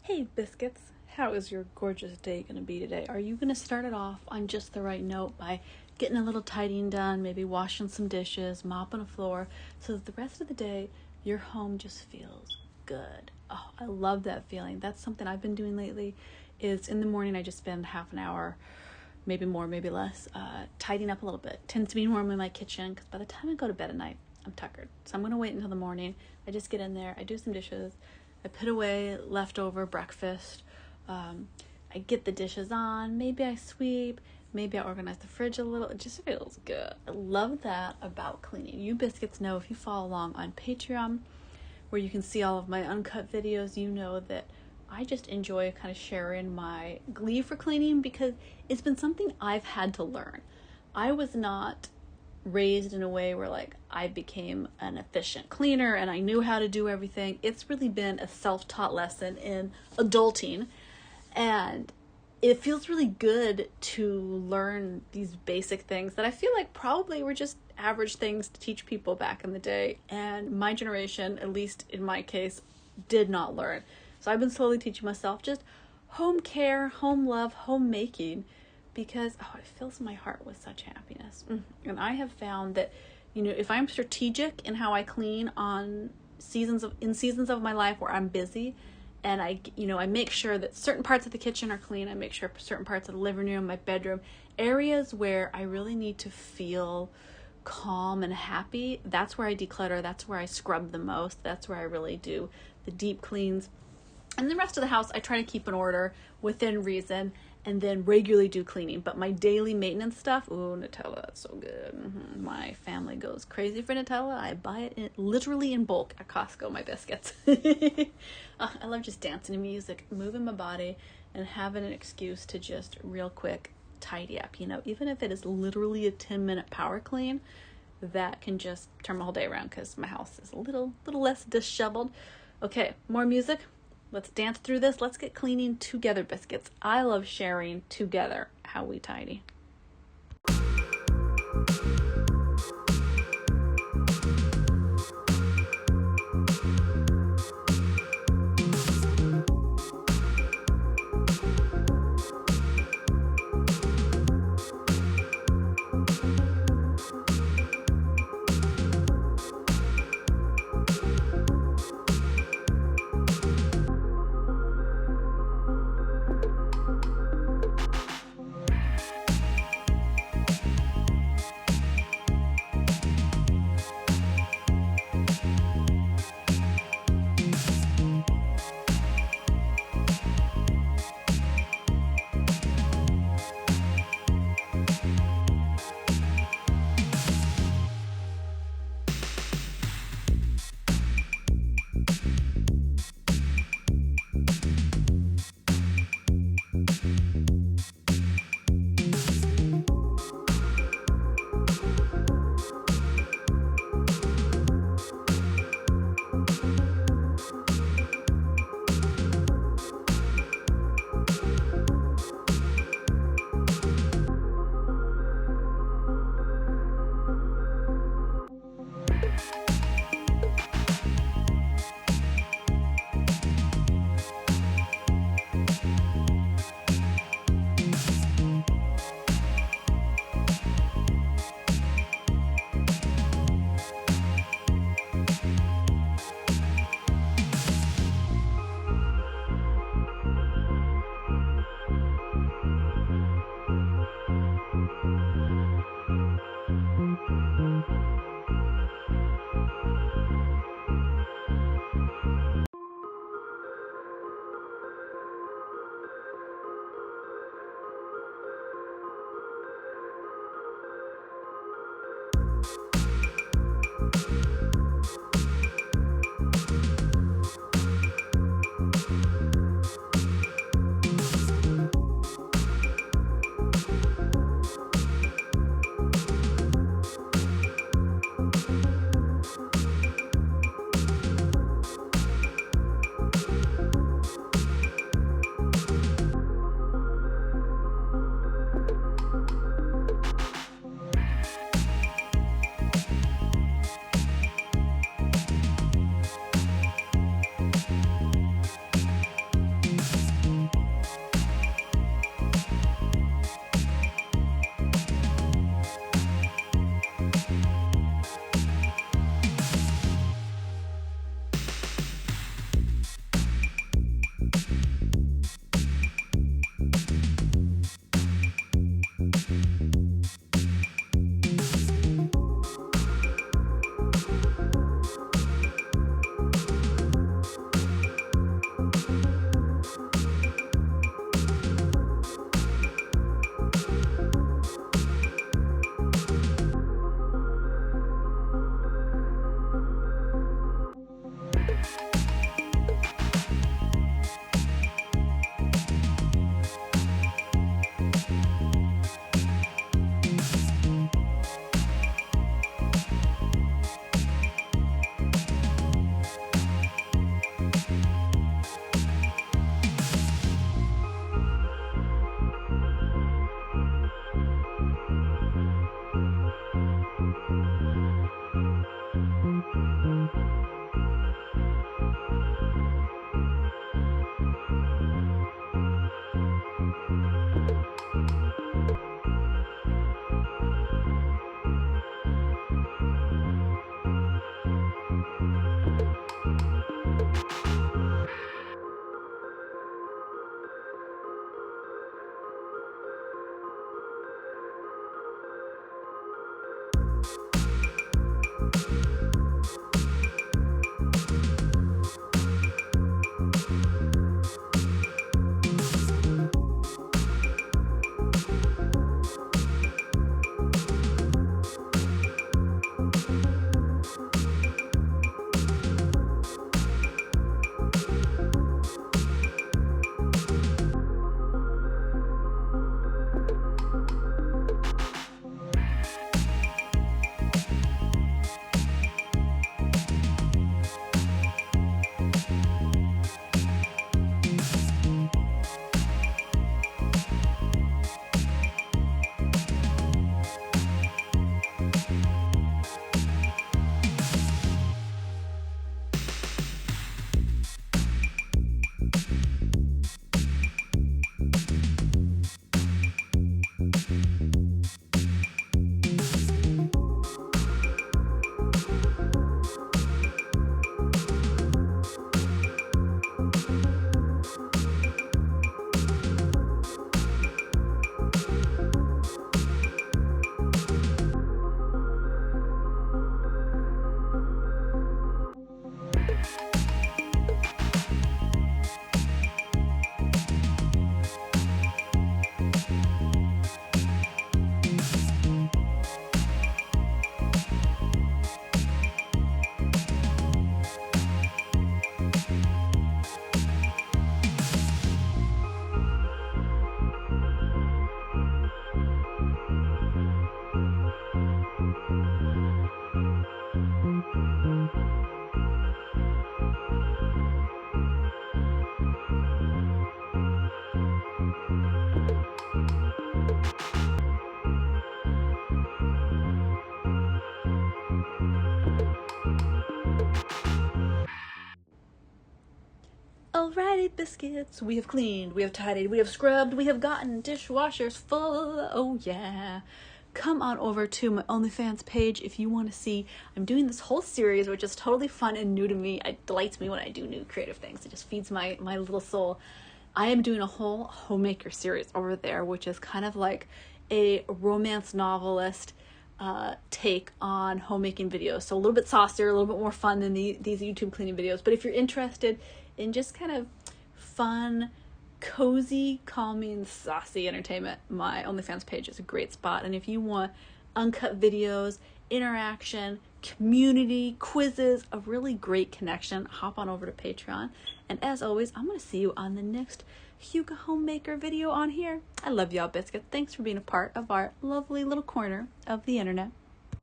Hey biscuits, how is your gorgeous day going to be today? Are you going to start it off on just the right note by getting a little tidying done, maybe washing some dishes, mopping a floor, so that the rest of the day your home just feels good? Oh, I love that feeling. That's something I've been doing lately. Is in the morning I just spend half an hour, maybe more, maybe less, tidying up a little bit. Tends to be normally in my kitchen because by the time I go to bed at night, I'm tuckered. So I'm going to wait until the morning. I just get in there, I do some dishes, I put away leftover breakfast, I get the dishes on, maybe I sweep, maybe I organize the fridge a little. It just feels good. I love that about cleaning. You biscuits know, if you follow along on Patreon, where you can see all of my uncut videos, you know that I just enjoy kind of sharing my glee for cleaning because it's been something I've had to learn. I was not raised in a way where I became an efficient cleaner and I knew how to do everything. It's really been a self-taught lesson in adulting, and it feels really good to learn these basic things that I feel like probably were just average things to teach people back in the day, and my generation, at least in my case, did not learn. So I've been slowly teaching myself just home care, home love, homemaking, because it fills my heart with such happiness. And I have found that, if I'm strategic in how I clean in seasons of my life where I'm busy, and I make sure that certain parts of the kitchen are clean, I make sure certain parts of the living room, my bedroom, areas where I really need to feel calm and happy, that's where I declutter, that's where I scrub the most, that's where I really do the deep cleans. And the rest of the house, I try to keep in order within reason, and then regularly do cleaning. But my daily maintenance stuff, Nutella, that's so good. My family goes crazy for Nutella. I buy it literally in bulk at Costco, my biscuits. I love just dancing to music, moving my body, and having an excuse to just real quick tidy up. Even if it is literally a 10-minute power clean, that can just turn my whole day around because my house is a little less disheveled. Okay, more music. Let's dance through this. Let's get cleaning together, biscuits. I love sharing together how we tidy. Alrighty, biscuits, we have cleaned, we have tidied, we have scrubbed, we have gotten dishwashers full. Oh yeah. Come on over to my OnlyFans page if you want to see. I'm doing this whole series, which is totally fun and new to me. It delights me when I do new creative things. It just feeds my little soul. I am doing a whole homemaker series over there, which is kind of like a romance novelist take on homemaking videos. So a little bit saucier, a little bit more fun than these YouTube cleaning videos. But if you're interested in just kind of fun, cozy, calming, saucy entertainment, my OnlyFans page is a great spot. And if you want uncut videos, interaction, community, quizzes, a really great connection, hop on over to Patreon. And as always, I'm going to see you on the next Hygge Homemaker video on here. I love y'all, biscuits. Thanks for being a part of our lovely little corner of the internet.